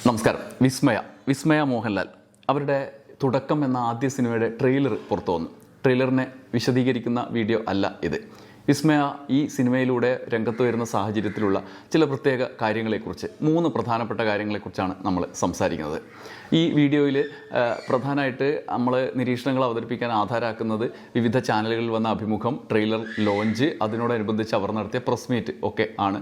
നമസ്കാരം. വിസ്മയ മോഹൻലാൽ അവരുടെ തുടക്കം എന്ന ആദ്യ സിനിമയുടെ ട്രെയിലർ പുറത്തു വന്നു. ട്രെയിലറിനെ വിശദീകരിക്കുന്ന വീഡിയോ അല്ല ഇത്. വിസ്മയ ഈ സിനിമയിലൂടെ രംഗത്ത് വരുന്ന സാഹചര്യത്തിലുള്ള ചില പ്രത്യേക കാര്യങ്ങളെക്കുറിച്ച്, 3 പ്രധാനപ്പെട്ട കാര്യങ്ങളെക്കുറിച്ചാണ് നമ്മൾ സംസാരിക്കുന്നത്. ഈ വീഡിയോയിൽ പ്രധാനമായിട്ട് നമ്മൾ നിരീക്ഷണങ്ങൾ അവതരിപ്പിക്കാൻ ആധാരമാക്കുന്നത് വിവിധ ചാനലുകളിൽ വന്ന അഭിമുഖം, ട്രെയിലർ ലോഞ്ച്, അതിനോടനുബന്ധിച്ച് അവർ നടത്തിയ പ്രസ് മീറ്റ് ഒക്കെ ആണ്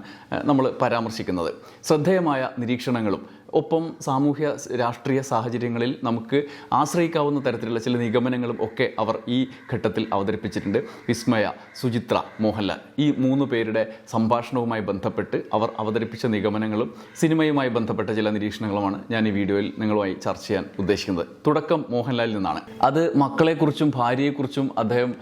നമ്മൾ പരാമർശിക്കുന്നത്. ശ്രദ്ധേയമായ നിരീക്ഷണങ്ങളും ഒപ്പം സാമൂഹ്യ രാഷ്ട്രീയ സാഹചര്യങ്ങളിൽ നമുക്ക് ആശ്രയിക്കാവുന്ന തരത്തിലുള്ള ചില നിഗമനങ്ങളും ഒക്കെ അവർ ഈ ഘട്ടത്തിൽ അവതരിപ്പിച്ചിട്ടുണ്ട്. വിസ്മയ, സുചിത്ര, മോഹൻലാൽ ഈ 3 പേരുടെ സംഭാഷണവുമായി ബന്ധപ്പെട്ട് അവർ അവതരിപ്പിച്ച നിഗമനങ്ങളും സിനിമയുമായി ബന്ധപ്പെട്ട ചില നിരീക്ഷണങ്ങളുമാണ് ഞാൻ ഈ വീഡിയോയിൽ നിങ്ങളുമായി ചർച്ച ചെയ്യാൻ ഉദ്ദേശിക്കുന്നത്. തുടക്കം മോഹൻലാലിൽ നിന്നാണ്. അത് മക്കളെക്കുറിച്ചും ഭാര്യയെക്കുറിച്ചും അദ്ദേഹം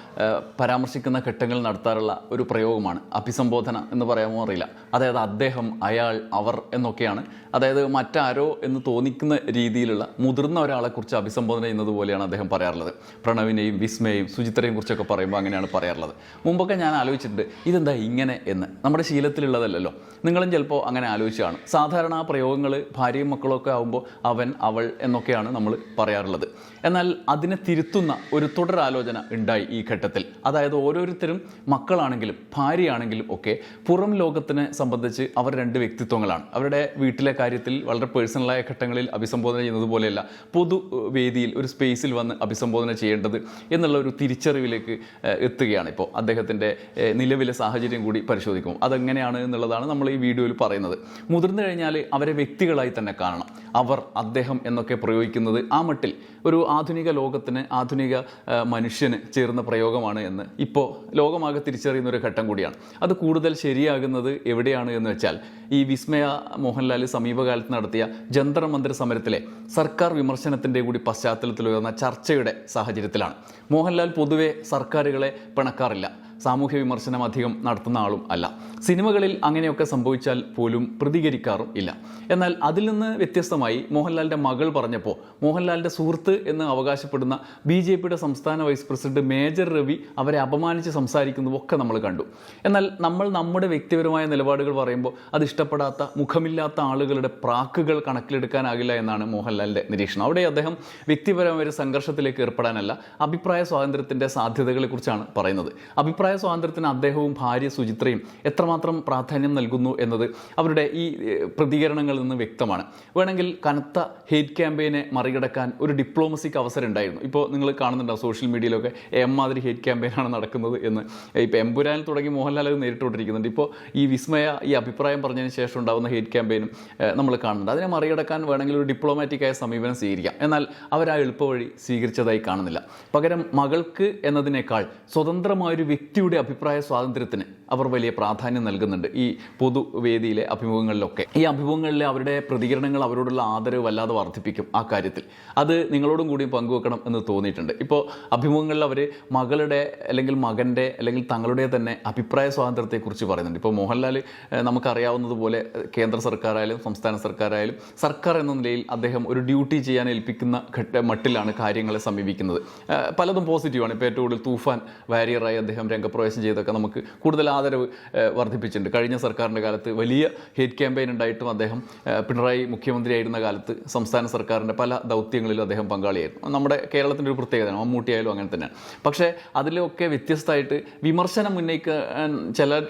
പരാമർശിക്കുന്ന ഘട്ടങ്ങളിൽ നടത്താറുള്ള ഒരു പ്രയോഗമാണ്. അഭിസംബോധന എന്ന് പറയാമോ അറിയില്ല. അതായത് അദ്ദേഹം, അയാൾ, അവർ എന്നൊക്കെയാണ്. അതായത് മറ്റാരോ എന്ന് തോന്നിക്കുന്ന രീതിയിലുള്ള മുതിർന്ന ഒരാളെക്കുറിച്ച് അഭിസംബോധന ചെയ്യുന്നത് പോലെയാണ് അദ്ദേഹം പറയാറുള്ളത്. പ്രണവിനെയും വിസ്മയെയും സുചിത്രയെയും കുറിച്ചൊക്കെ പറയുമ്പോൾ അങ്ങനെയാണ് പറയാറുള്ളത്. മുമ്പൊക്കെ ഞാൻ ആലോചിച്ചിട്ടുണ്ട്, ഇതെന്താ ഇങ്ങനെ എന്ന്. നമ്മുടെ ശീലത്തിലുള്ളതല്ലല്ലോ. നിങ്ങളും ചിലപ്പോൾ അങ്ങനെ ആലോചിച്ച് കാണും. സാധാരണ ആ പ്രയോഗങ്ങൾ ഭാര്യയും മക്കളൊക്കെ ആകുമ്പോൾ അവൻ, അവൾ എന്നൊക്കെയാണ് നമ്മൾ പറയാറുള്ളത്. എന്നാൽ അതിനെ തിരുത്തുന്ന ഒരു തുടരാലോചന ഉണ്ടായി ഈ ഘട്ടത്തിൽ. അതായത് ഓരോരുത്തരും മക്കളാണെങ്കിലും ഭാര്യയാണെങ്കിലും ഒക്കെ പുറം ലോകത്തിനെ സംബന്ധിച്ച് അവർ 2 വ്യക്തിത്വങ്ങളാണ്. അവരുടെ വീട്ടിലെ കാര്യത്തിൽ വളരെ പേഴ്സണലായ ഘട്ടങ്ങളിൽ അഭിസംബോധന ചെയ്യുന്നത് പോലെയല്ല പൊതുവേദിയിൽ ഒരു സ്പേസിൽ വന്ന് അഭിസംബോധന ചെയ്യേണ്ടത് എന്നുള്ള ഒരു തിരിച്ചറിവിലേക്ക് എത്തുകയാണ്. ഇപ്പോൾ അദ്ദേഹത്തിൻ്റെ നിലവിലെ സാഹചര്യം കൂടി പരിശോധിക്കും. അതെങ്ങനെയാണ് എന്നുള്ളതാണ് നമ്മൾ ഈ വീഡിയോയിൽ പറയുന്നത്. മുതിർന്നു കഴിഞ്ഞാൽ അവരെ വ്യക്തികളായി തന്നെ കാണണം. അവർ, അദ്ദേഹം എന്നൊക്കെ പ്രയോഗിക്കുന്നത് ആ മട്ടിൽ ഒരു ആധുനിക ലോകത്തിന്, ആധുനിക മനുഷ്യന് ചേർന്ന പ്രയോഗമാണ് എന്ന് ഇപ്പോൾ ലോകമാകെ തിരിച്ചറിയുന്ന ഒരു ഘട്ടം കൂടിയാണ്. അത് കൂടുതൽ ശരിയാകുന്നത് എവിടെയാണ് എന്ന് വെച്ചാൽ, ഈ വിസ്മയ മോഹൻലാൽ സമീപകാലത്ത് നടത്തിയ ജന്തർ മന്ദിർ സമരത്തിലെ സർക്കാർ വിമർശനത്തിൻ്റെ കൂടി പശ്ചാത്തലത്തിൽ ഉയർന്ന ചർച്ചയുടെ സാഹചര്യത്തിലാണ്. മോഹൻലാൽ പൊതുവെ സർക്കാരുകളെ പിണക്കാറില്ല. സാമൂഹ്യ വിമർശനം അധികം നടത്തുന്ന ആളും അല്ല. സിനിമകളിൽ അങ്ങനെയൊക്കെ സംഭവിച്ചാൽ പോലും പ്രതികരിക്കാറും ഇല്ല. എന്നാൽ അതിൽ നിന്ന് വ്യത്യസ്തമായി മോഹൻലാലിൻ്റെ മകൾ പറഞ്ഞപ്പോൾ മോഹൻലാലിൻ്റെ സുഹൃത്ത് എന്ന് അവകാശപ്പെടുന്ന BJPയുടെ സംസ്ഥാന വൈസ് പ്രസിഡന്റ് മേജർ രവി അവരെ അപമാനിച്ച് സംസാരിക്കുന്നതൊക്കെ നമ്മൾ കണ്ടു. എന്നാൽ നമ്മൾ നമ്മുടെ വ്യക്തിപരമായ നിലപാടുകൾ പറയുമ്പോൾ അത് ഇഷ്ടപ്പെടാത്ത, മുഖമില്ലാത്ത ആളുകളുടെ പ്രാക്കുകൾ കണക്കിലെടുക്കാനാകില്ല എന്നാണ് മോഹൻലാലിൻ്റെ നിരീക്ഷണം. അവിടെ അദ്ദേഹം വ്യക്തിപരമായ ഒരു സംഘർഷത്തിലേക്ക് ഏർപ്പെടാനല്ല, അഭിപ്രായ സ്വാതന്ത്ര്യത്തിൻ്റെ സാധ്യതകളെക്കുറിച്ചാണ് പറയുന്നത്. അഭിപ്രായ സ്വാതന്ത്ര്യത്തിന് അദ്ദേഹവും ഭാര്യ സുചിത്രയും എത്രമാത്രം പ്രാധാന്യം നൽകുന്നു എന്നത് അവരുടെ ഈ പ്രതികരണങ്ങളിൽ നിന്ന് വ്യക്തമാണ്. വേണമെങ്കിൽ കനത്ത ഹെയ്റ്റ് ക്യാമ്പയിനെ മറികടക്കാൻ ഒരു ഡിപ്ലോമസിക്ക് അവസരം ഉണ്ടായിരുന്നു. ഇപ്പോൾ നിങ്ങൾ കാണുന്നുണ്ടാവും സോഷ്യൽ മീഡിയയിലൊക്കെ എമ്മാതിരി ഹെയ്റ്റ് ക്യാമ്പയിനാണ് നടക്കുന്നത് എന്ന്. ഇപ്പോൾ എമ്പുരാനിൽ തുടങ്ങി മോഹൻലാൽ അത് നേരിട്ടുകൊണ്ടിരിക്കുന്നുണ്ട്. ഇപ്പോൾ ഈ വിസ്മയ ഈ അഭിപ്രായം പറഞ്ഞതിന് ശേഷം ഉണ്ടാകുന്ന ഹെയ്റ്റ് ക്യാമ്പയിനും നമ്മൾ കാണുന്നുണ്ട്. അതിനെ മറികടക്കാൻ വേണമെങ്കിൽ ഒരു ഡിപ്ലോമാറ്റിക്കായ സമീപനം സ്വീകരിക്കാം. എന്നാൽ അവർ ആ എളുപ്പവഴി സ്വീകരിച്ചതായി കാണുന്നില്ല. പകരം മകൾക്ക് എന്നതിനേക്കാൾ സ്വതന്ത്രമായൊരു വ്യക്തിയുടെ അഭിപ്രായ സ്വാതന്ത്ര്യത്തിന് അവർ വലിയ പ്രാധാന്യം നൽകുന്നുണ്ട് ഈ പൊതുവേദിയിലെ അഭിമുഖങ്ങളിലൊക്കെ. ഈ അഭിമുഖങ്ങളിലെ അവരുടെ പ്രതികരണങ്ങൾ അവരോടുള്ള ആദരവ് വല്ലാതെ വർദ്ധിപ്പിക്കും. ആ കാര്യത്തിൽ അത് നിങ്ങളോടും കൂടി പങ്കുവെക്കണം എന്ന് തോന്നിയിട്ടുണ്ട്. ഇപ്പോൾ അഭിമുഖങ്ങളിൽ അവർ മകളുടെ അല്ലെങ്കിൽ മകൻ്റെ അല്ലെങ്കിൽ തങ്ങളുടെ തന്നെ അഭിപ്രായ സ്വാതന്ത്ര്യത്തെക്കുറിച്ച് പറയുന്നുണ്ട്. ഇപ്പോൾ മോഹൻലാൽ നമുക്കറിയാവുന്നതുപോലെ കേന്ദ്ര സർക്കാരായാലും സംസ്ഥാന സർക്കാരായാലും സർക്കാർ എന്ന നിലയിൽ അദ്ദേഹം ഒരു ഡ്യൂട്ടി ചെയ്യാൻ ഏൽപ്പിക്കുന്ന മട്ടിലാണ് കാര്യങ്ങളെ സമീപിക്കുന്നത്. പലതും പോസിറ്റീവാണ്. ഇപ്പോൾ ഏറ്റവും കൂടുതൽ തൂഫാൻ വാരിയറായി അദ്ദേഹം രംഗപ്രവേശം ചെയ്തൊക്കെ നമുക്ക് കൂടുതൽ ആദരവ് വർദ്ധിപ്പിച്ചിട്ടുണ്ട്. കഴിഞ്ഞ സർക്കാരിൻ്റെ കാലത്ത് വലിയ ഹേറ്റ് ക്യാമ്പയിൻ ഉണ്ടായിട്ടും അദ്ദേഹം പിണറായി മുഖ്യമന്ത്രിയായിരുന്ന കാലത്ത് സംസ്ഥാന സർക്കാരിൻ്റെ പല ദൗത്യങ്ങളിലും അദ്ദേഹം പങ്കാളിയായിരുന്നു. നമ്മുടെ കേരളത്തിൻ്റെ ഒരു പ്രത്യേകതയാണ്. മമ്മൂട്ടിയായാലും അങ്ങനെ തന്നെയാണ്. പക്ഷേ അതിലൊക്കെ വ്യത്യസ്തമായിട്ട് വിമർശനം ഉന്നയിക്കാൻ ചില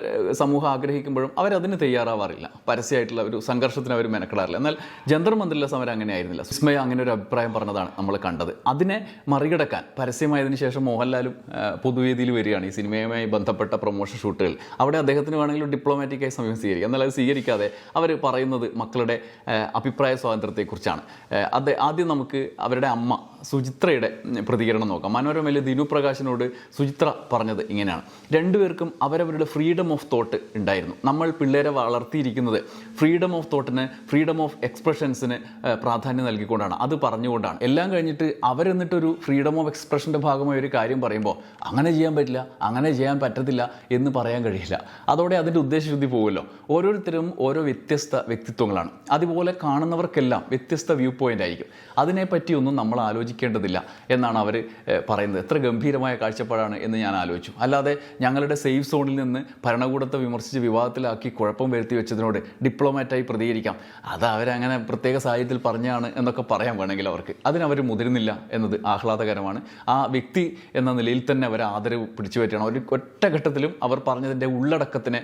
സമൂഹം ആഗ്രഹിക്കുമ്പോഴും അവരതിന് തയ്യാറാവാറില്ല. പരസ്യമായിട്ടുള്ള ഒരു സംഘർഷത്തിന് അവർ മെനക്കെടാറില്ല. എന്നാൽ ജന്തർ മന്ദിറിലെ സമരം അങ്ങനെ ആയിരുന്നില്ല. വിസ്മയ അങ്ങനെ ഒരു അഭിപ്രായം പറഞ്ഞതാണ് നമ്മൾ കണ്ടത്. അതിനെ മറികടക്കാൻ പരസ്യമായതിനു ശേഷം മോഹൻലാലും പൊതുവേദിയിൽ വരികയാണ്. ഈ സിനിമയുമായി ബന്ധപ്പെട്ട പ്രൊമോഷൻ ഷൂട്ടുകൾ അവിടെ അദ്ദേഹത്തിന് വേണമെങ്കിൽ ഒരു ഡിപ്ലോമാറ്റിക്കായി സമയം സ്വീകരിക്കാം. എന്നാൽ അത് സ്വീകരിക്കാതെ അവർ പറയുന്നത് മക്കളുടെ അഭിപ്രായ സ്വാതന്ത്ര്യത്തെക്കുറിച്ചാണ്. ആദ്യം നമുക്ക് അവരുടെ അമ്മ സുചിത്രയുടെ പ്രതികരണം നോക്കാം. മനോരമയിൽ ദിനു പ്രകാശിനോട് സുചിത്ര പറഞ്ഞത് ഇങ്ങനെയാണ്: 2 പേർക്കും അവരവരുടെ ഫ്രീഡം ഓഫ് തോട്ട് ഉണ്ടായിരുന്നു. നമ്മൾ പിള്ളേരെ വളർത്തിയിരിക്കുന്നത് ഫ്രീഡം ഓഫ് തോട്ടിന്, ഫ്രീഡം ഓഫ് എക്സ്പ്രഷൻസിന് പ്രാധാന്യം നൽകിക്കൊണ്ടാണ്. അത് പറഞ്ഞുകൊണ്ടാണ്. എല്ലാം കഴിഞ്ഞിട്ട് അവരെന്നിട്ടൊരു ഫ്രീഡം ഓഫ് എക്സ്പ്രഷൻ്റെ ഭാഗമായ ഒരു കാര്യം പറയുമ്പോൾ അങ്ങനെ ചെയ്യാൻ പറ്റില്ല, അങ്ങനെ ചെയ്യാൻ പറ്റത്തില്ല എന്ന് പറയാൻ കഴിയില്ല. അതോടെ അതിൻ്റെ ഉദ്ദേശശുദ്ധി പോകുമല്ലോ. ഓരോരുത്തരും ഓരോ വ്യത്യസ്ത വ്യക്തിത്വങ്ങളാണ്. അതുപോലെ കാണുന്നവർക്കെല്ലാം വ്യത്യസ്ത വ്യൂ പോയിൻ്റ് ആയിരിക്കും. അതിനെപ്പറ്റിയൊന്നും നമ്മൾ ആലോചിക്കും ആലോചിക്കേണ്ടതില്ല എന്നാണ് അവർ പറയുന്നത്. എത്ര ഗംഭീരമായ കാഴ്ചപ്പാടാണ് എന്ന് ഞാൻ ആലോചിച്ചു. അല്ലാതെ ഞങ്ങളുടെ സേഫ് സോണിൽ നിന്ന് ഭരണകൂടത്തെ വിമർശിച്ച് വിവാദത്തിലാക്കി കുഴപ്പം വരുത്തി വെച്ചതിനോട് ഡിപ്ലോമാറ്റായി പ്രതികരിക്കാം, അത് അവരങ്ങനെ പ്രത്യേക സാഹചര്യത്തിൽ പറഞ്ഞാണ് എന്നൊക്കെ പറയാൻ വേണമെങ്കിൽ അവർക്ക് അതിനവർ മുതിരുന്നില്ല എന്നത് ആഹ്ലാദകരമാണ്. ആ വ്യക്തി എന്ന നിലയിൽ തന്നെ അവർ ആദരവ് പിടിച്ചു പറ്റണം. ഒരു ഒറ്റഘട്ടത്തിലും അവർ പറഞ്ഞതിൻ്റെ ഉള്ളടക്കത്തിനെ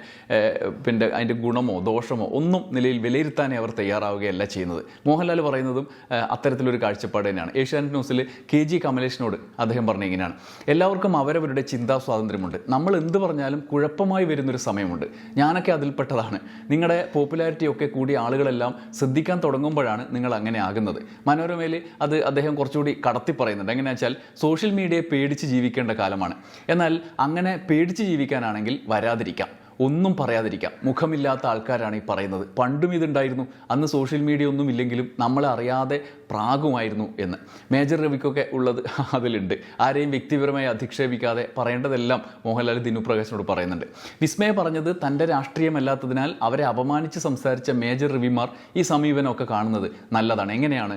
പിന്നെ അതിൻ്റെ ഗുണമോ ദോഷമോ ഒന്നും നിലയിൽ വിലയിരുത്താനേ അവർ തയ്യാറാവുകയല്ല ചെയ്യുന്നത്. മോഹൻലാൽ പറയുന്നതും അത്തരത്തിലൊരു കാഴ്ചപ്പാട് തന്നെയാണ്. ഏഷ്യാനെറ്റ് ന്യൂസിൽ KG കമലേഷിനോട് അദ്ദേഹം പറഞ്ഞ ഇങ്ങനെയാണ്: എല്ലാവർക്കും അവരവരുടെ ചിന്താ സ്വാതന്ത്ര്യമുണ്ട്. നമ്മൾ എന്ത് പറഞ്ഞാലും കുഴപ്പമായി വരുന്നൊരു സമയമുണ്ട്. ഞാനൊക്കെ അതിൽപ്പെട്ടതാണ്. നിങ്ങളുടെ പോപ്പുലാരിറ്റി ഒക്കെ കൂടി ആളുകളെല്ലാം ശ്രദ്ധിക്കാൻ തുടങ്ങുമ്പോഴാണ് നിങ്ങൾ അങ്ങനെ ആകുന്നത്. മനോരമയിൽ അത് അദ്ദേഹം കുറച്ചുകൂടി കടത്തി പറയുന്നുണ്ട്. എങ്ങനെയാണെന്ന് വെച്ചാൽ സോഷ്യൽ മീഡിയയെ പേടിച്ച് ജീവിക്കേണ്ട കാലമാണ്. എന്നാൽ അങ്ങനെ പേടിച്ച് ജീവിക്കാനാണെങ്കിൽ വരാതിരിക്കാം, ഒന്നും പറയാതിരിക്കാം. മുഖമില്ലാത്ത ആൾക്കാരാണ് ഈ പറയുന്നത്. പണ്ടും ഇതുണ്ടായിരുന്നു. അന്ന് സോഷ്യൽ മീഡിയ ഒന്നും ഇല്ലെങ്കിലും നമ്മളെ അറിയാതെ പ്രാഗുമായിരുന്നു എന്ന്. മേജർ രവിക്കൊക്കെ ഉള്ളത് അതിലുണ്ട്. ആരെയും വ്യക്തിപരമായി അധിക്ഷേപിക്കാതെ പറയേണ്ടതെല്ലാം മോഹൻലാൽ ദിനു പ്രകാശിനോട് പറയുന്നുണ്ട്. വിസ്മയ പറഞ്ഞത് തൻ്റെ രാഷ്ട്രീയമല്ലാത്തതിനാൽ അവരെ അപമാനിച്ച് സംസാരിച്ച മേജർ രവിമാർ ഈ സമീപനമൊക്കെ കാണുന്നത് നല്ലതാണ്. എങ്ങനെയാണ്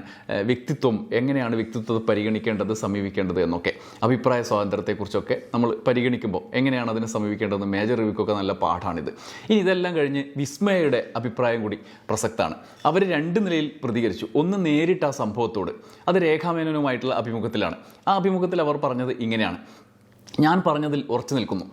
വ്യക്തിത്വത്തെ പരിഗണിക്കേണ്ടത്, സമീപിക്കേണ്ടത് എന്നൊക്കെ, അഭിപ്രായ സ്വാതന്ത്ര്യത്തെക്കുറിച്ചൊക്കെ നമ്മൾ പരിഗണിക്കുമ്പോൾ എങ്ങനെയാണ് അതിനെ സമീപിക്കേണ്ടത് മേജർ രവിക്കൊക്കെ നല്ല പാഠാണിത്. ഇനി ഇതെല്ലാം കഴിഞ്ഞ് വിസ്മയയുടെ അഭിപ്രായം കൂടി പ്രസക്തമാണ്. അവർ രണ്ട് നിലയിൽ പ്രതികരിച്ചു. ഒന്ന് നേരിട്ട് ആ സംഭവത്തോട്, അത് രേഖാമേനോനുമായിട്ടുള്ള അഭിമുഖത്തിലാണ്. ആ അഭിമുഖത്തിൽ അവർ പറഞ്ഞത് ഇങ്ങനെയാണ്: ഞാൻ പറഞ്ഞതിൽ ഉറച്ചു നിൽക്കുന്നു.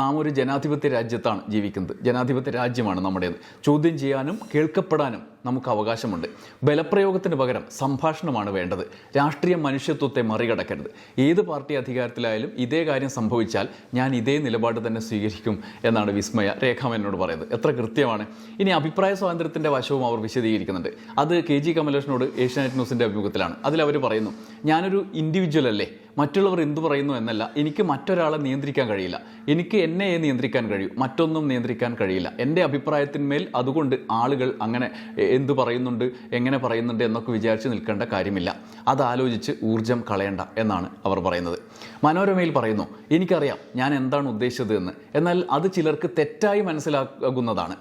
നാം ഒരു ജനാധിപത്യ രാജ്യത്താണ് ജീവിക്കുന്നത്. ജനാധിപത്യ രാജ്യമാണ് നമ്മുടേത്. ചോദ്യം ചെയ്യാനും കേൾക്കപ്പെടാനും നമുക്ക് അവകാശമുണ്ട്. ബലപ്രയോഗത്തിന് പകരം സംഭാഷണമാണ് വേണ്ടത്. രാഷ്ട്രീയ മനുഷ്യത്വത്തെ മറികടക്കരുത്. ഏത് പാർട്ടി അധികാരത്തിലായാലും ഇതേ കാര്യം സംഭവിച്ചാൽ ഞാൻ ഇതേ നിലപാട് തന്നെ സ്വീകരിക്കും എന്നാണ് വിസ്മയ രേഖാമേനോട് പറയുന്നത്. എത്ര കൃത്യമാണ്. ഇനി അഭിപ്രായ സ്വാതന്ത്ര്യത്തിൻ്റെ വശവും അവർ വിശദീകരിക്കുന്നുണ്ട്. അത് KG കമലേഷിനോട് ഏഷ്യാനെറ്റ് ന്യൂസിൻ്റെ അഭിമുഖത്തിലാണ്. അതിലവർ പറയുന്നു: ഞാനൊരു ഇൻഡിവിജ്വൽ അല്ലേ, മറ്റുള്ളവർ എന്തു പറയുന്നു എന്നല്ല, എനിക്ക് മറ്റൊരാളെ നിയന്ത്രിക്കാൻ കഴിയില്ല. എനിക്ക് എന്നെ നിയന്ത്രിക്കാൻ കഴിയും, മറ്റൊന്നും നിയന്ത്രിക്കാൻ കഴിയില്ല. എൻ്റെ അഭിപ്രായത്തിന്മേൽ അതുകൊണ്ട് ആളുകൾ അങ്ങനെ എന്ത് പറയുന്നുണ്ട്, എങ്ങനെ പറയുന്നുണ്ട് എന്നൊക്കെ വിചാരിച്ച് നിൽക്കേണ്ട കാര്യമില്ല. അതാലോചിച്ച് ഊർജം കളയണ്ട എന്നാണ് അവർ പറയുന്നത്. മനോരമയിൽ പറയുന്നു: എനിക്കറിയാം ഞാൻ എന്താണ് ഉദ്ദേശിച്ചത് എന്ന്, എന്നാൽ അത് ചിലർക്ക് തെറ്റായി മനസ്സിലാകുന്നതാണ്.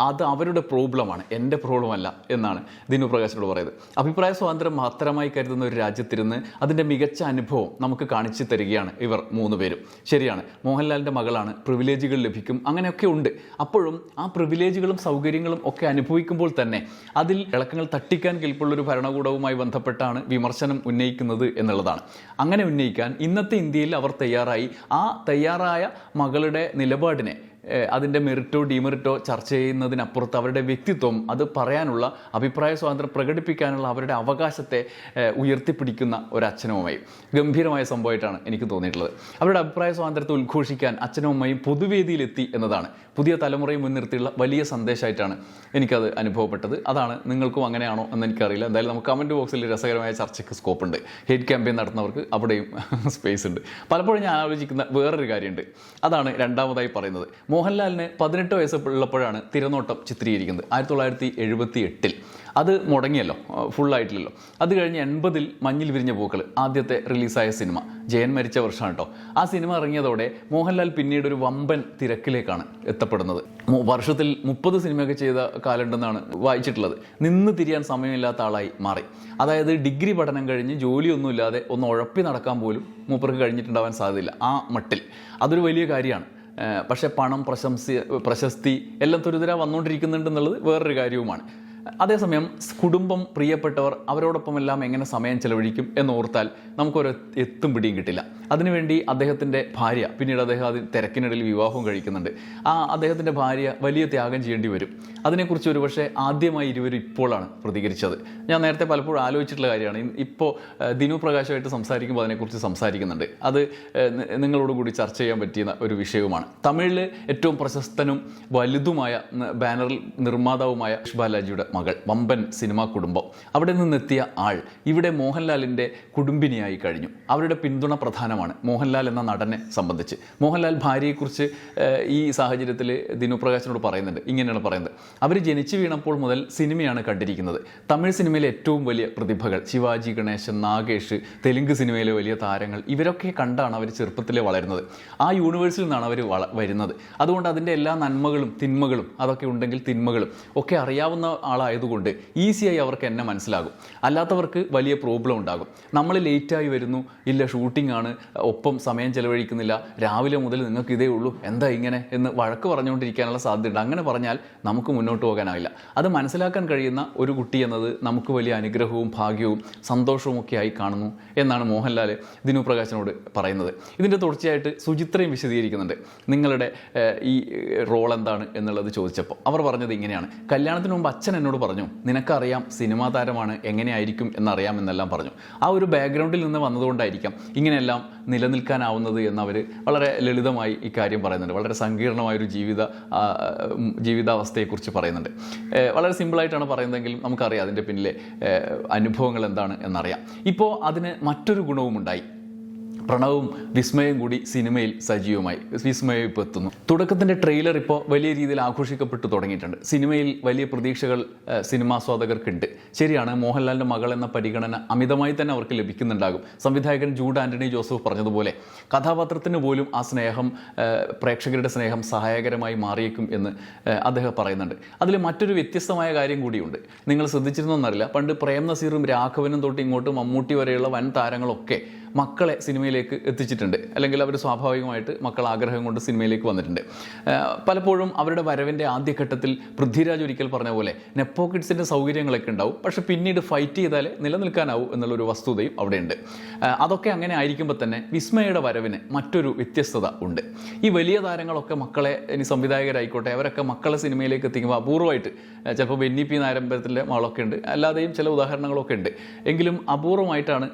അത് അവരുടെ പ്രോബ്ലമാണ്, എൻ്റെ പ്രോബ്ലമല്ല എന്നാണ് ദിനു പ്രകാശിനോട് പറയുന്നത്. അഭിപ്രായ സ്വാതന്ത്ര്യം മാത്രമായി കരുതുന്ന ഒരു രാജ്യത്തിരുന്ന് അതിൻ്റെ മികച്ച അനുഭവം നമുക്ക് കാണിച്ചു തരികയാണ് ഇവർ മൂന്ന് പേരും. ശരിയാണ്, മോഹൻലാലിൻ്റെ മകളാണ്, പ്രിവിലേജുകൾ ലഭിക്കും, അങ്ങനെയൊക്കെ ഉണ്ട്. അപ്പോഴും ആ പ്രിവിലേജുകളും സൗകര്യങ്ങളും ഒക്കെ അനുഭവിക്കുമ്പോൾ തന്നെ അതിൽ ഇളക്കങ്ങൾ തട്ടിക്കാൻ കെൽപ്പുള്ളൊരു ഭരണകൂടവുമായി ബന്ധപ്പെട്ടാണ് വിമർശനം ഉന്നയിക്കുന്നത് എന്നുള്ളതാണ്. അങ്ങനെ ഉന്നയിക്കാൻ ഇന്നത്തെ ഇന്ത്യയിൽ അവർ തയ്യാറായ മകളുടെ നിലപാടിനെ അതിൻ്റെ മെറിറ്റോ ഡിമെറിറ്റോ ചർച്ച ചെയ്യുന്നതിനപ്പുറത്ത് അവരുടെ വ്യക്തിത്വം, അത് പറയാനുള്ള അഭിപ്രായ സ്വാതന്ത്ര്യം പ്രകടിപ്പിക്കാനുള്ള അവരുടെ അവകാശത്തെ ഉയർത്തിപ്പിടിക്കുന്ന ഒരു അച്ഛനും അമ്മയും ഗംഭീരമായ സംഭവമായിട്ടാണ് എനിക്ക് തോന്നിയിട്ടുള്ളത്. അവരുടെ അഭിപ്രായ സ്വാതന്ത്ര്യത്തെ ഉദ്ഘോഷിക്കാൻ അച്ഛനും അമ്മയും പൊതുവേദിയിലെത്തി എന്നതാണ് പുതിയ തലമുറയെ മുൻനിർത്തിയുള്ള വലിയ സന്ദേശമായിട്ടാണ് എനിക്കത് അനുഭവപ്പെട്ടത്. അതാണ് നിങ്ങൾക്കും അങ്ങനെയാണോ എന്ന് എനിക്കറിയില്ല. എന്തായാലും നമുക്ക് കമൻറ്റ് ബോക്സിൽ രസകരമായ ചർച്ചയ്ക്ക് സ്കോപ്പ് ഉണ്ട്. ഹെയ്റ്റ് ക്യാമ്പയിൻ നടത്തുന്നവർക്ക് അവിടെയും സ്പേസ് ഉണ്ട്. പലപ്പോഴും ഞാൻ ആലോചിക്കുന്ന വേറൊരു കാര്യമുണ്ട്. അതാണ് രണ്ടാമതായി പറയുന്നത്. മോഹൻലാലിന് 18 വയസ്സുള്ളപ്പോഴാണ് തിരനോട്ടം ചിത്രീകരിക്കുന്നത്, 1978. അത് മുടങ്ങിയല്ലോ, ഫുള്ളായിട്ടില്ലല്ലോ. അത് കഴിഞ്ഞ് 80-ൽ മഞ്ഞിൽ വിരിഞ്ഞ പൂക്കൾ ആദ്യത്തെ റിലീസായ സിനിമ. ജയൻ മരിച്ച വർഷമാണ് കേട്ടോ. ആ സിനിമ ഇറങ്ങിയതോടെ മോഹൻലാൽ പിന്നീട് ഒരു വമ്പൻ തിരക്കിലേക്കാണ് എത്തപ്പെടുന്നത്. വർഷത്തിൽ 30 സിനിമയൊക്കെ ചെയ്ത കാലമുണ്ടെന്നാണ് വായിച്ചിട്ടുള്ളത്. നിന്ന് തിരിയാൻ സമയമില്ലാത്ത ആളായി മാറി. അതായത് ഡിഗ്രി പഠനം കഴിഞ്ഞ് ജോലിയൊന്നുമില്ലാതെ ഒന്ന് ഉഴപ്പി നടക്കാൻ പോലും മൂപ്പർക്ക് കഴിഞ്ഞിട്ടുണ്ടാവാൻ സാധ്യതയില്ല. ആ മട്ടിൽ അതൊരു വലിയ കാര്യമാണ്. പക്ഷേ പണം, പ്രശസ്തി എല്ലാം തുരിതര വന്നുകൊണ്ടിരിക്കുന്നുണ്ടെന്നുള്ളത് വേറൊരു കാര്യവുമാണ്. അതേസമയം കുടുംബം, പ്രിയപ്പെട്ടവർ, അവരോടൊപ്പമെല്ലാം എങ്ങനെ സമയം ചെലവഴിക്കും എന്നോർത്താൽ നമുക്കൊരു എത്തും പിടിയും കിട്ടില്ല. അതിനുവേണ്ടി അദ്ദേഹത്തിൻ്റെ ഭാര്യ, പിന്നീട് അദ്ദേഹം അതിൽ തിരക്കിനിടയിൽ വിവാഹം കഴിക്കുന്നുണ്ട്. അദ്ദേഹത്തിൻ്റെ ഭാര്യ വലിയ ത്യാഗം ചെയ്യേണ്ടി വരും. അതിനെക്കുറിച്ച് ഒരുപക്ഷെ ആദ്യമായി ഇരുവരും ഇപ്പോഴാണ് പ്രതികരിച്ചത്. ഞാൻ നേരത്തെ പലപ്പോഴും ആലോചിച്ചിട്ടുള്ള കാര്യമാണ്. ഇപ്പോൾ ദിനു പ്രകാശമായിട്ട് സംസാരിക്കുമ്പോൾ അതിനെക്കുറിച്ച് സംസാരിക്കുന്നുണ്ട്. അത് നിങ്ങളോട് കൂടി ചർച്ച ചെയ്യാൻ പറ്റിയ ഒരു വിഷയവുമാണ്. തമിഴിൽ ഏറ്റവും പ്രശസ്തനും വലുതുമായ ബാനറിൽ നിർമ്മാതാവുമായ ബാലാജിയുടെ മകൾ, വമ്പൻ സിനിമാ കുടുംബം, അവിടെ നിന്നെത്തിയ ആൾ ഇവിടെ മോഹൻലാലിൻ്റെ കുടുംബിനിയായി കഴിഞ്ഞു. അവരുടെ പിന്തുണ പ്രധാനമാണ് മോഹൻലാൽ എന്ന നടനെ സംബന്ധിച്ച്. മോഹൻലാൽ ഭാര്യയെക്കുറിച്ച് ഈ സാഹചര്യത്തിൽ ദിനു പ്രകാശിനോട് പറയുന്നുണ്ട്. ഇങ്ങനെയാണ് പറയുന്നത്: അവർ ജനിച്ചു വീണപ്പോൾ മുതൽ സിനിമയാണ് കണ്ടിരിക്കുന്നത്. തമിഴ് സിനിമയിലെ ഏറ്റവും വലിയ പ്രതിഭകൾ ശിവാജി ഗണേശൻ, നാഗേഷ്, തെലുങ്ക് സിനിമയിലെ വലിയ താരങ്ങൾ, ഇവരൊക്കെ കണ്ടാണ് അവർ ചെറുപ്പത്തിലെ വളരുന്നത്. ആ യൂണിവേഴ്സിൽ നിന്നാണ് അവർ വരുന്നത്. അതുകൊണ്ട് അതിൻ്റെ എല്ലാ നന്മകളും തിന്മകളും, അതൊക്കെ ഉണ്ടെങ്കിൽ തിന്മകളും ഒക്കെ അറിയാവുന്ന ആളായതുകൊണ്ട് ഈസിയായി അവർക്ക് എന്നെ മനസ്സിലാകും. അല്ലാത്തവർക്ക് വലിയ പ്രോബ്ലം ഉണ്ടാകും. നമ്മൾ ലേറ്റായി വരുന്നു, ഇല്ല ഷൂട്ടിംഗ് ആണ്, ഒപ്പം സമയം ചെലവഴിക്കുന്നില്ല, രാവിലെ മുതൽ നിങ്ങൾക്ക് ഇതേ ഉള്ളൂ, എന്താ ഇങ്ങനെ എന്ന് വഴക്ക് പറഞ്ഞുകൊണ്ടിരിക്കാനുള്ള സാധ്യതയുണ്ട്. അങ്ങനെ പറഞ്ഞാൽ നമുക്ക് മുന്നോട്ട് പോകാനാവില്ല. അത് മനസ്സിലാക്കാൻ കഴിയുന്ന ഒരു കുട്ടി എന്നത് നമുക്ക് വലിയ അനുഗ്രഹവും ഭാഗ്യവും സന്തോഷവും ഒക്കെ ആയി കാണുന്നു എന്നാണ് മോഹൻലാൽ ദിനു പ്രകാശിനോട് പറയുന്നത്. ഇതിൻ്റെ തുടർച്ചയായിട്ട് സുചിത്രയും വിശദീകരിക്കുന്നുണ്ട് നിങ്ങളുടെ ഈ റോൾ എന്താണ് എന്നുള്ളത് ചോദിച്ചപ്പോൾ. അവർ പറഞ്ഞത് ഇങ്ങനെയാണ്: കല്യാണത്തിന് മുമ്പ് അച്ഛൻ എന്നോട് പറഞ്ഞു, നിനക്കറിയാം സിനിമാ താരമാണ്, എങ്ങനെയായിരിക്കും എന്നറിയാമെന്നെല്ലാം പറഞ്ഞു. ആ ഒരു ബാക്ക്ഗ്രൗണ്ടിൽ നിന്ന് വന്നതുകൊണ്ടായിരിക്കാം ഇങ്ങനെയെല്ലാം നിലനിൽക്കാനാവുന്നത് എന്നവർ വളരെ ലളിതമായി ഇക്കാര്യം പറയുന്നുണ്ട്. വളരെ സങ്കീർണമായൊരു ജീവിതാവസ്ഥയെക്കുറിച്ച് പറയുന്നുണ്ട്. വളരെ സിമ്പിളായിട്ടാണ് പറയുന്നതെങ്കിലും നമുക്കറിയാം അതിൻ്റെ പിന്നിലെ അനുഭവങ്ങൾ എന്താണ് എന്നറിയാം. ഇപ്പോൾ അതിന് മറ്റൊരു ഗുണവും ഉണ്ടായി. പ്രണവും വിസ്മയും കൂടി സിനിമയിൽ സജീവമായി. വിസ്മയം ഇപ്പോൾ എത്തുന്നു. തുടക്കത്തിൻ്റെ ട്രെയിലർ ഇപ്പോൾ വലിയ രീതിയിൽ ആഘോഷിക്കപ്പെട്ടു തുടങ്ങിയിട്ടുണ്ട്. സിനിമയിൽ വലിയ പ്രതീക്ഷകൾ സിനിമാസ്വാദകർക്കുണ്ട്. ശരിയാണ്, മോഹൻലാലിൻ്റെ മകൾ എന്ന പരിഗണന അമിതമായി തന്നെ അവർക്ക് ലഭിക്കുന്നുണ്ടാകും. സംവിധായകൻ ജൂഡ് ആൻ്റണി ജോസഫ് പറഞ്ഞതുപോലെ കഥാപാത്രത്തിന് പോലും ആ സ്നേഹം, പ്രേക്ഷകരുടെ സ്നേഹം സഹായകരമായി മാറിയേക്കും എന്ന് അദ്ദേഹം പറയുന്നുണ്ട്. അതിൽ മറ്റൊരു വ്യത്യസ്തമായ കാര്യം കൂടിയുണ്ട്. നിങ്ങൾ ശ്രദ്ധിച്ചിരുന്നോന്നറിയില്ല, പണ്ട് പ്രേം നസീറും രാഘവനും തൊട്ട് ഇങ്ങോട്ട് മമ്മൂട്ടി വരെയുള്ള വൻ താരങ്ങളൊക്കെ മക്കളെ സിനിമയിലേക്ക് എത്തിച്ചിട്ടുണ്ട്. അല്ലെങ്കിൽ അവർ സ്വാഭാവികമായിട്ട് മക്കൾ ആഗ്രഹം കൊണ്ട് സിനിമയിലേക്ക് വന്നിട്ടുണ്ട്. പലപ്പോഴും അവരുടെ വരവിൻ്റെ ആദ്യഘട്ടത്തിൽ പൃഥ്വിരാജ് ഒരിക്കൽ പറഞ്ഞ പോലെ നെപ്പോ കിഡ്സിൻ്റെ സൗകര്യങ്ങളൊക്കെ ഉണ്ടാവും, പക്ഷേ പിന്നീട് ഫൈറ്റ് ചെയ്താലേ നിലനിൽക്കാനാവും എന്നുള്ളൊരു വസ്തുതയും അവിടെയുണ്ട്. അതൊക്കെ അങ്ങനെ ആയിരിക്കുമ്പോൾ തന്നെ വിസ്മയുടെ വരവിന് മറ്റൊരു വ്യത്യസ്തത ഉണ്ട്. ഈ വലിയ താരങ്ങളൊക്കെ മക്കളെ, ഇനി സംവിധായകരായിക്കോട്ടെ, അവരൊക്കെ മക്കളെ സിനിമയിലേക്ക് എത്തിക്കുമ്പോൾ അപൂർവമായിട്ട്, ചിലപ്പോൾ ബെന്നി പി നായരമ്പലത്തിൻ്റെ മകളൊക്കെ ഉണ്ട്, അല്ലാതെയും ചില ഉദാഹരണങ്ങളൊക്കെ ഉണ്ട്, എങ്കിലും അപൂർവമായിട്ടാണ്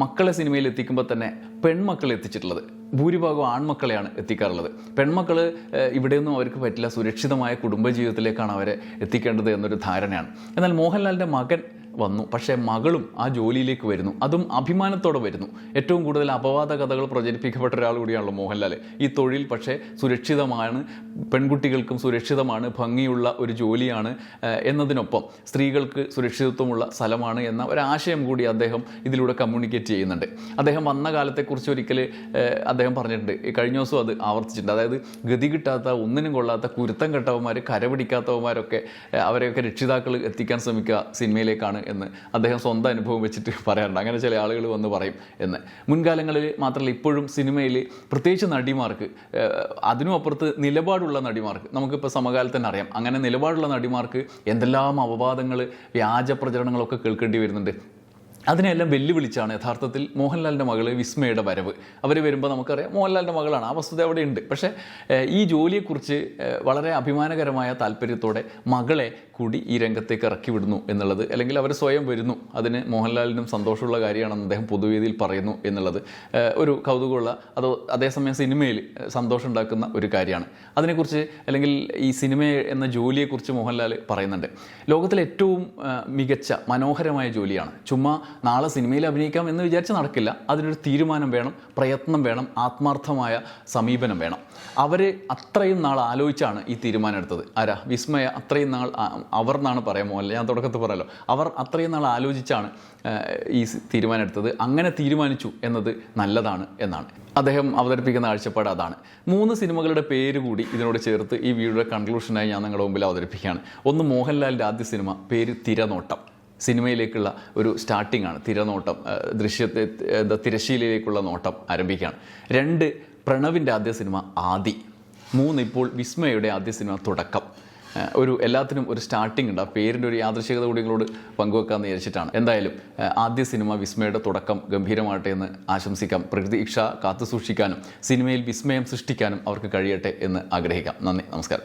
മക്കളെ സിനിമയിൽ എത്തിക്കുമ്പോൾ തന്നെ പെൺമക്കളെ എത്തിച്ചിട്ടുള്ളത്. ഭൂരിഭാഗം ആൺമക്കളെയാണ് എത്തിക്കാറുള്ളത്. പെൺമക്കൾ ഇവിടെയൊന്നും അവർക്ക് പറ്റില്ല, സുരക്ഷിതമായ കുടുംബജീവിതത്തിലേക്കാണ് അവരെ എത്തിക്കേണ്ടത് എന്നൊരു ധാരണയാണ്. എന്നാൽ മോഹൻലാലിൻ്റെ മകൻ വന്നു, പക്ഷേ മകളും ആ ജോലിയിലേക്ക് വരുന്നു, അതും അഭിമാനത്തോടെ വരുന്നു. ഏറ്റവും കൂടുതൽ അപവാദ കഥകൾ പ്രചരിപ്പിക്കപ്പെട്ട ഒരാൾ കൂടിയാണല്ലോ മോഹൻലാൽ. ഈ തൊഴിൽ പക്ഷേ സുരക്ഷിതമാണ്, പെൺകുട്ടികൾക്കും സുരക്ഷിതമാണ്, ഭംഗിയുള്ള ഒരു ജോലിയാണ് എന്നതിനൊപ്പം സ്ത്രീകൾക്ക് സുരക്ഷിതത്വമുള്ള സ്ഥലമാണ് എന്ന ഒരാശയം കൂടി അദ്ദേഹം ഇതിലൂടെ കമ്മ്യൂണിക്കേറ്റ് ചെയ്യുന്നുണ്ട്. അദ്ദേഹം വന്ന കാലത്തെക്കുറിച്ച് ഒരിക്കൽ അദ്ദേഹം പറഞ്ഞിട്ടുണ്ട്, കഴിഞ്ഞ ദിവസം അത് ആവർത്തിച്ചിട്ടുണ്ട്. അതായത് ഗതി കിട്ടാത്ത, ഒന്നിനും കൊള്ളാത്ത, കുരുത്തം കെട്ടവന്മാർ, കരപിടിക്കാത്തവന്മാരൊക്കെ, അവരെയൊക്കെ രക്ഷിതാക്കൾ എത്തിക്കാൻ ശ്രമിക്കുക സിനിമയിലേക്കാണ് എന്ന് അദ്ദേഹം സ്വന്തം അനുഭവം വെച്ചിട്ട് പറയാറുണ്ട്. അങ്ങനെ ചില ആളുകൾ വന്ന് പറയും എന്ന്. മുൻകാലങ്ങളിൽ മാത്രമല്ല, ഇപ്പോഴും സിനിമയിൽ പ്രത്യേകിച്ച് നടിമാർക്ക്, അതിനും അപ്പുറത്ത് നിലപാടുള്ള നടിമാർക്ക്, നമുക്കിപ്പോൾ സമകാലത്ത് തന്നെ അറിയാം, അങ്ങനെ നിലപാടുള്ള നടിമാർക്ക് എന്തെല്ലാം അപവാദങ്ങൾ, വ്യാജ പ്രചരണങ്ങളൊക്കെ കേൾക്കേണ്ടി വരുന്നുണ്ട്. അതിനെല്ലാം വെല്ലുവിളിച്ചാണ് യഥാർത്ഥത്തിൽ മോഹൻലാലിൻ്റെ മകൾ വിസ്മയുടെ വരവ്. അവർ വരുമ്പോൾ നമുക്കറിയാം മോഹൻലാലിൻ്റെ മകളാണ്, ആ വസ്തുത അവിടെ ഉണ്ട്. പക്ഷേ ഈ ജോലിയെക്കുറിച്ച് വളരെ അഭിമാനകരമായ താല്പര്യത്തോടെ മകളെ കൂടി ഈ രംഗത്തേക്ക് ഇറക്കി വിടുന്നു എന്നുള്ളത്, അല്ലെങ്കിൽ അവർ സ്വയം വരുന്നു, അതിന് മോഹൻലാലിനും സന്തോഷമുള്ള കാര്യമാണെന്ന് അദ്ദേഹം പൊതുവേദിയിൽ പറയുന്നു എന്നുള്ളത് ഒരു കൗതുകമുള്ള, അതേസമയം സിനിമയിൽ സന്തോഷം ഉണ്ടാക്കുന്ന ഒരു കാര്യമാണ്. അതിനെക്കുറിച്ച്, അല്ലെങ്കിൽ ഈ സിനിമ എന്ന ജോലിയെക്കുറിച്ച് മോഹൻലാൽ പറയുന്നുണ്ട്, ലോകത്തിലെ ഏറ്റവും മികച്ച മനോഹരമായ ജോലിയാണ്. ചുമ്മാ നാളെ സിനിമയിൽ അഭിനയിക്കാം എന്ന് വിചാരിച്ച് നടക്കില്ല. അതിനൊരു തീരുമാനം വേണം, പ്രയത്നം വേണം, ആത്മാർത്ഥമായ സമീപനം വേണം. അവർ അത്രയും നാൾ ആലോചിച്ചാണ് ഈ തീരുമാനം എടുത്തത്. ആരാ? വിസ്മയ. അത്രയും നാൾ, അവർ എന്നാണ് പറയാമോ, അല്ല ഞാൻ തുടക്കത്തിൽ പറയാമല്ലോ, അവർ അത്രയും നാൾ ആലോചിച്ചാണ് ഈ തീരുമാനം എടുത്തത്. അങ്ങനെ തീരുമാനിച്ചു എന്നത് നല്ലതാണ് എന്നാണ് അദ്ദേഹം അവതരിപ്പിക്കുന്ന കാഴ്ചപ്പാട്. അതാണ്. 3 സിനിമകളുടെ പേര് കൂടി ഇതിനോട് ചേർത്ത് ഈ വീഡിയോയുടെ കൺക്ലൂഷനായി ഞാൻ നിങ്ങളുടെ മുമ്പിൽ അവതരിപ്പിക്കുകയാണ്. ഒന്ന്, മോഹൻലാലിൻ്റെ ആദ്യ സിനിമ, പേര് തിരനോട്ടം. സിനിമയിലേക്കുള്ള ഒരു സ്റ്റാർട്ടിംഗ് ആണ് തിരനോട്ടം. തിരശ്ശീലയിലേക്കുള്ള നോട്ടം ആരംഭിക്കുകയാണ്. 2, പ്രണവിൻ്റെ ആദ്യ സിനിമ ആദി. 3, ഇപ്പോൾ വിസ്മയുടെ ആദ്യ സിനിമ തുടക്കം. എല്ലാത്തിനും ഒരു സ്റ്റാർട്ടിംഗ് ഉണ്ട്. ആ പേരിൻ്റെ ഒരു യാദൃശ്ചികത കൂടി നിങ്ങളോട് പങ്കുവെക്കാമെന്ന് വിചാരിച്ചിട്ടാണ്. എന്തായാലും ആദ്യ സിനിമ വിസ്മയുടെ തുടക്കം ഗംഭീരമാകട്ടെ എന്ന് ആശംസിക്കാം. പ്രതീക്ഷ കാത്തു സൂക്ഷിക്കാനും സിനിമയിൽ വിസ്മയം സൃഷ്ടിക്കാനും അവർക്ക് കഴിയട്ടെ എന്ന് ആഗ്രഹിക്കാം. നന്ദി, നമസ്കാരം.